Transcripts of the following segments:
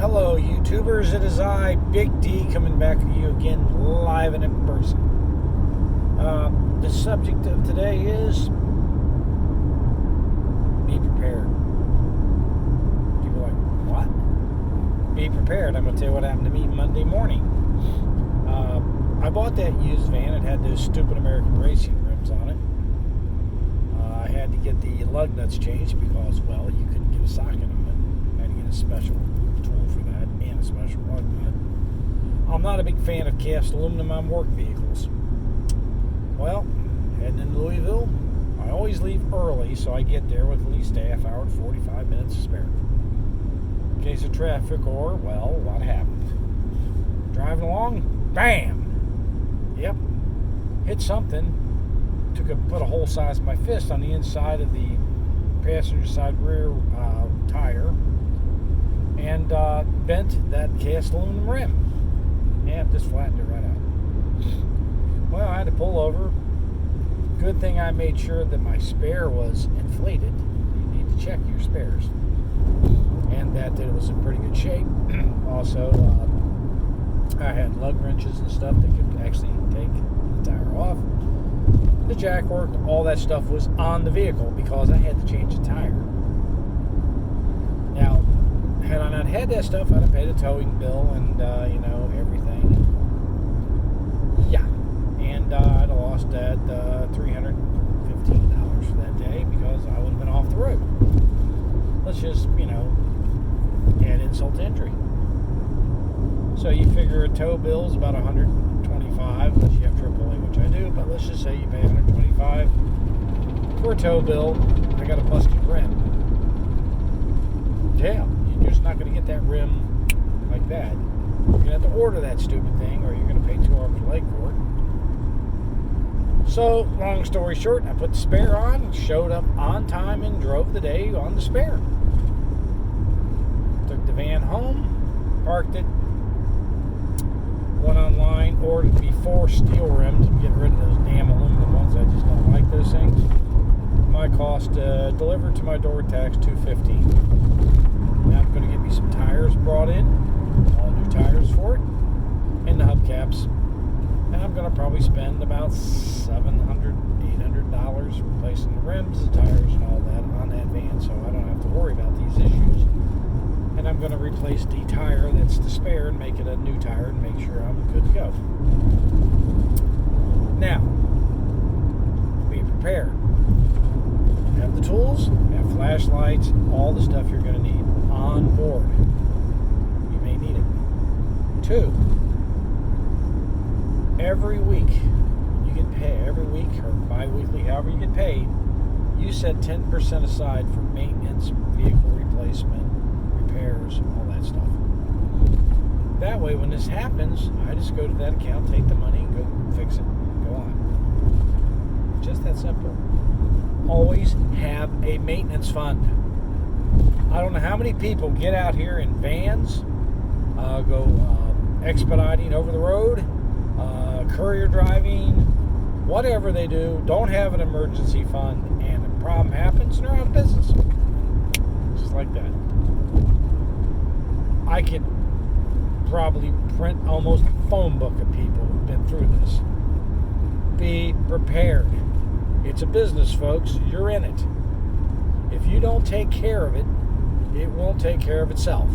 Hello, YouTubers. It is I, Big D, coming back to you again live and in person. The subject of today is be prepared. People are like, what? Be prepared. I'm going to tell you what happened to me Monday morning. I bought that used van. It had those stupid American racing rims on it. I had to get the lug nuts changed because, well, you couldn't get a socket on it. I had to get a special tool for that and a special lug nut. I'm not a big fan of cast aluminum on work vehicles. Well, heading into Louisville, I always leave early so I get there with at least a half hour to 45 minutes to spare. In case of traffic or, well, what happened? Driving along, bam! Yep, hit something. Put a hole size of my fist on the inside of the passenger side rear tire and bent that cast aluminum rim. Yeah, just flattened it right out. Well, I had to pull over. Good thing I made sure that my spare was inflated. You need to check your spares. And that it was in pretty good shape. Also, I had lug wrenches and stuff that could actually take the tire off. The jack worked. All that stuff was on the vehicle because I had to change the tire. Now, had I not had that stuff, I'd have paid a towing bill and, everything. Yeah. And I'd have lost that $315 for that day because I would have been off the road. Let's just, add insult to injury. So you figure a tow bill is about $125, unless you have AAA, which I do, but let's just say you pay $125 for a tow bill. I got a busted rim. Yeah, you're just not going to get that rim like that. You're going to have to order that stupid thing, or you're going to pay 2 arms a leg for it. So, long story short, I put the spare on, showed up on time, and drove the day on the spare. Took the van home, parked it, went online, ordered me 4 steel rims and get rid of those damn aluminum ones. I just don't like those things. My cost delivered to my door tax $215. Now I'm going to get me some tires brought in, all new tires for it, and the hubcaps. And I'm going to probably spend about $700, $800 replacing the rims, the tires, and all that on that van, so I don't have to worry about these issues. And I'm going to replace the tire that's the spare and make it a new tire and make sure I'm good to go. Now, be prepared. Have the tools, have flashlights, all the stuff you're going to need on board. You may need it. 2, every week you get paid, every week or bi-weekly, however you get paid, you set 10% aside for maintenance, vehicle replacement, repairs, all that stuff. That way, when this happens, I just go to that account, take the money, and go fix it, go on. Just that simple. Always have a maintenance fund. I don't know how many people get out here in vans, go expediting over the road, courier driving, whatever they do, don't have an emergency fund, and a problem happens, and they're out of business. Just like that. I could probably print almost a phone book of people who've been through this. Be prepared. It's a business, folks. You're in it. If you don't take care of it, it won't take care of itself.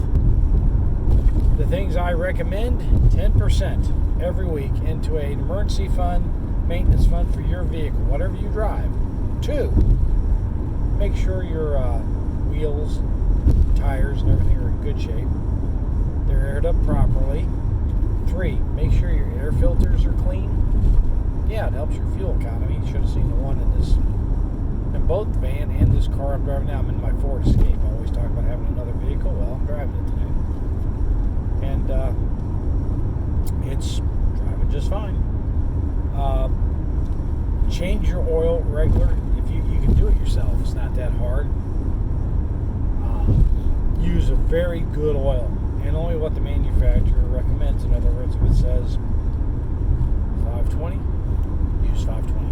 The things I recommend, 10% every week into an emergency fund, maintenance fund for your vehicle, whatever you drive. 2, make sure your wheels, tires, and everything are in good shape. They're aired up properly. 3, make sure your air filters are clean. Yeah, it helps your fuel economy. You should have seen the one in both the van and this car I'm driving now. I'm in my Ford Escape. I always talk about having another vehicle. Well, I'm driving it today. And it's driving just fine. Change your oil regular. If you can do it yourself, it's not that hard. Use a very good oil. And only what the manufacturer recommends. In other words, if it says 520, use 520.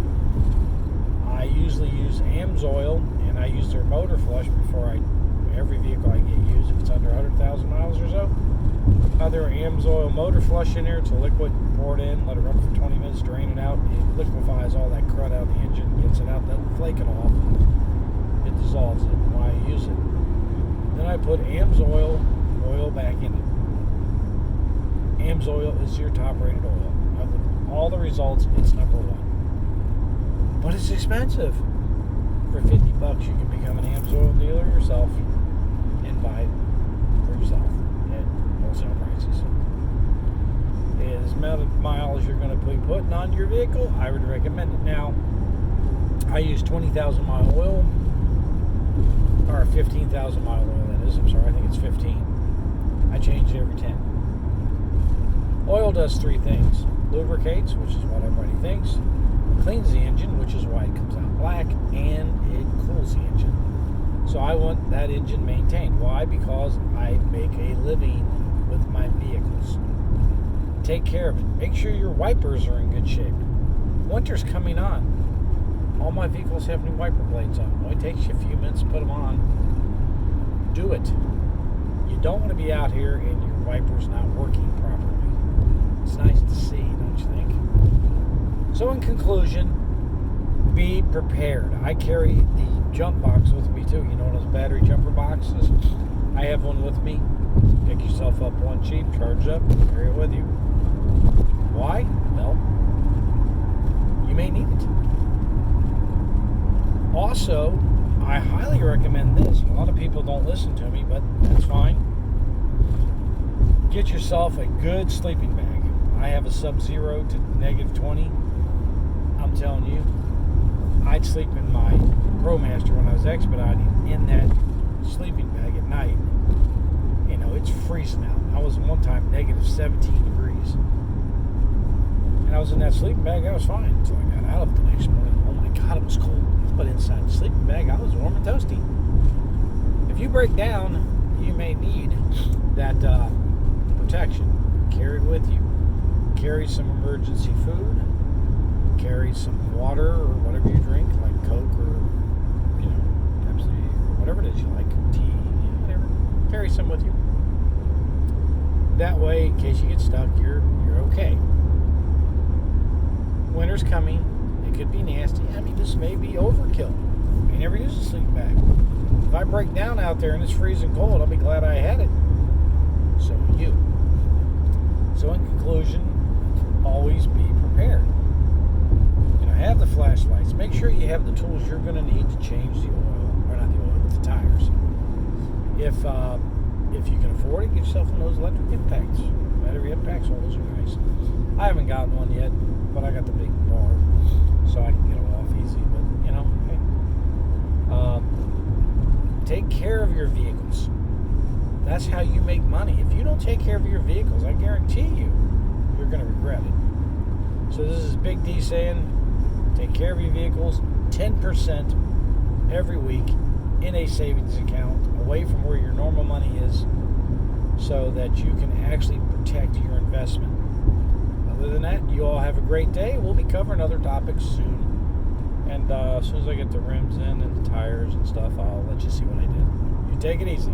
I usually use AMSOIL, and I use their motor flush before every vehicle I get used. If it's under 100,000 miles or so, other AMSOIL motor flush in there. It's a liquid. Pour it in, let it run for 20 minutes, drain it out. It liquefies all that crud out of the engine, gets it out, doesn't flake it off. It dissolves it. Why I use it. Then I put AMSOIL oil back in it. AMSOIL is your top rated oil. Of all the results, it's number one. But it's expensive. For $50, you can become an AMSOIL dealer yourself and buy it for yourself at wholesale prices. As many miles you're going to be putting on your vehicle, I would recommend it. Now, I use 20,000 mile oil, or 15,000 mile oil, that is. I'm sorry, I think it's 15. I change it every 10. Oil does three things: lubricates, which is what everybody thinks, cleans the engine, which is why it comes out black, and it cools the engine. So I want that engine maintained. Why? Because I make a living with my vehicles. Take care of it. Make sure your wipers are in good shape. Winter's coming on. All my vehicles have new wiper blades on. It only takes you a few minutes to put them on. Do it. You don't want to be out here and your wipers not working properly. It's nice to see, don't you think? So in conclusion, be prepared. I carry the jump box with me too. You know those battery jumper boxes? I have one with me. Pick yourself up one cheap, charge it up, carry it with you. Why? Well, you may need it. Also, I highly recommend this. A lot of people don't listen to me, but that's fine. Get yourself a good sleeping bag. I have a sub-zero to -20. I'm telling you, I'd sleep in my ProMaster when I was expediting in that sleeping bag at night. You know, it's freezing out. I was one time -17 degrees. And I was in that sleeping bag, I was fine until I got out of it the next morning. Oh my God, it was cold. But inside the sleeping bag, I was warm and toasty. If you break down, you may need that protection. Carry it with you. Carry some emergency food. Carry some water or whatever you drink, like Coke or, you know, Pepsi or whatever it is you like, tea, whatever. Carry some with you. That way, in case you get stuck, you're okay. Winter's coming. It could be nasty. I mean, this may be overkill. I never use a sleeping bag. If I break down out there and it's freezing cold, I'll be glad I had it. So will you. So in conclusion, always be prepared. Have the flashlights. Make sure you have the tools you're going to need to change the oil, or not the oil, but the tires. If you can afford it, get yourself one of those electric impacts. Battery impacts, all those are nice. I haven't gotten one yet, but I got the big bar, so I can get them off easy. But you know, hey, take care of your vehicles. That's how you make money. If you don't take care of your vehicles, I guarantee you, you're going to regret it. So this is Big D saying, take care of your vehicles, 10% every week in a savings account away from where your normal money is so that you can actually protect your investment. Other than that, you all have a great day. We'll be covering other topics soon. And as soon as I get the rims in and the tires and stuff, I'll let you see what I did. You take it easy.